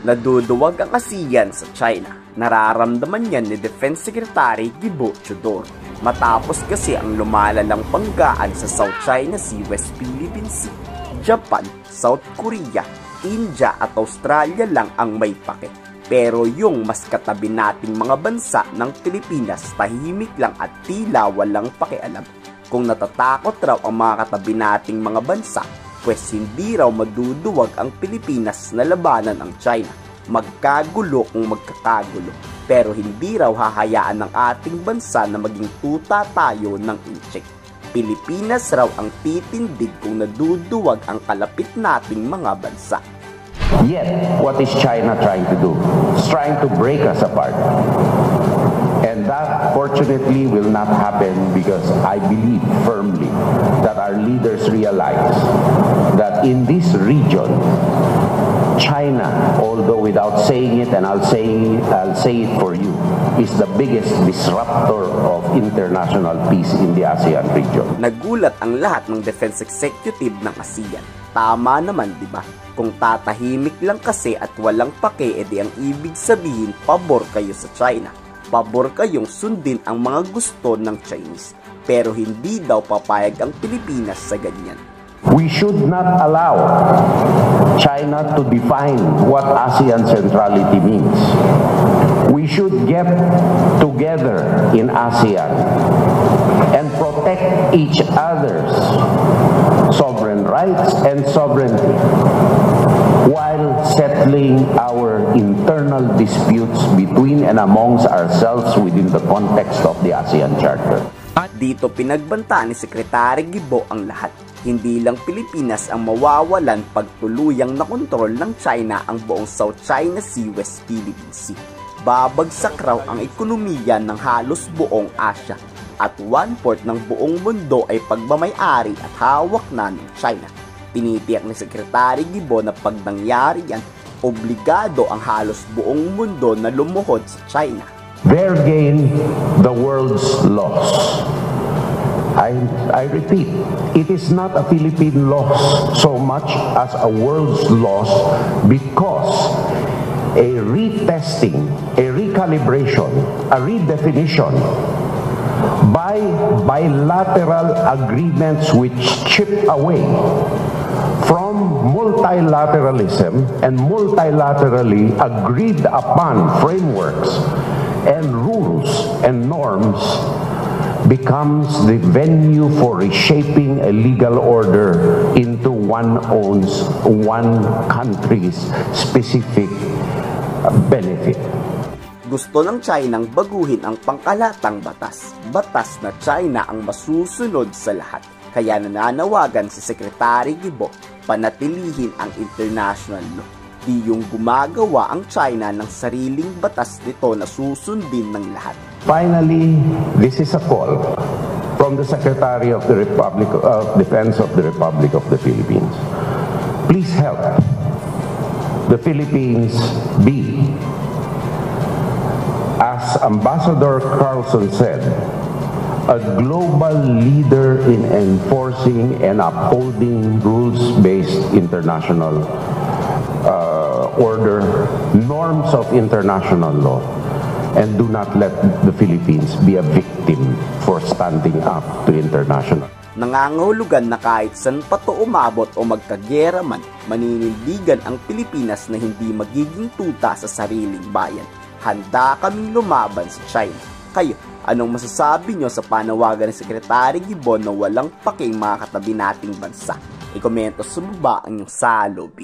Naduduwag ang ASEAN sa China. Nararamdaman yan ni Defense Secretary Guo Chudor. Matapos kasi ang lumalalang banggaan sa South China Sea, West Philippine Sea, Japan, South Korea, India at Australia lang ang may pake. Pero yung mas katabi nating mga bansa ng Pilipinas, tahimik lang at tila walang pakialam. Kung natatakot raw ang mga katabi nating mga bansa, pues hindi raw maduduwag ang Pilipinas na labanan ang China. Magkagulo kung magkakagulo, pero hindi raw hahayaan ng ating bansa na maging tuta tayo ng incheck. Pilipinas raw ang titindig kung naduduwag ang kalapit nating mga bansa. Yet, what is China trying to do? It's trying to break us apart. And that, fortunately, will not happen because I believe firmly that our leaders realize that in this region, China, although without saying it, and I'll say it for you, is the biggest disruptor of international peace in the ASEAN region. Nagulat ang lahat ng Defense Executive ng ASEAN. Tama naman, di ba? Kung tatahimik lang kasi at walang pake, edi ang ibig sabihin, pabor kayo sa China. Pabor kayong sundin ang mga gusto ng Chinese. Pero hindi daw papayag ang Pilipinas sa ganyan. We should not allow China to define what ASEAN centrality means. We should get together in ASEAN and protect each other's sovereign rights and sovereignty while settling our internal disputes between and amongst ourselves within the context of the ASEAN Charter. At dito pinagbantaan ni Secretary Guo ang lahat. Hindi lang Pilipinas ang mawawalan pag tuluyang nakontrol ng China ang buong South China Sea, West Philippine Sea. Babagsak raw ang ekonomiya ng halos buong Asia at 1/4 ng buong mundo ay pagmamay-ari at hawak na ng China. Tinitiyak ni Secretary Guo na pag nangyari yan, obligado ang halos buong mundo na lumuhod sa China. Their gain, the world's loss. I repeat, it is not a Philippine loss so much as a world's loss because a retesting, a recalibration, a redefinition by bilateral agreements which chip away from multilateralism and multilaterally agreed upon frameworks and rules and norms becomes the venue for reshaping a legal order into one country's specific benefit. Gusto ng China ang baguhin ang pangkalatang batas. Batas na China ang masusunod sa lahat. Kaya nananawagan si Secretary Guo panatilihin ang international law. Di yung gumagawa ang China ng sariling batas nito na susundin ng lahat. Finally, this is a call from the Secretary of the Republic of Defense of the Republic of the Philippines. Please help the Philippines be, as Ambassador Carlson said, a global leader in enforcing and upholding rules-based international order, norms of international law, and do not let the Philippines be a victim for standing up to international. Nangangahulugan na kahit saan pa to umabot o magkagera man, maninindigan ang Pilipinas na hindi magiging tuta sa sariling bayan. Handa kaming lumaban sa China. Kayo, anong masasabi nyo sa panawagan ng Secretary Guo na walang paking mga katabi nating bansa? I-komento sa baba ang inyong saloobin.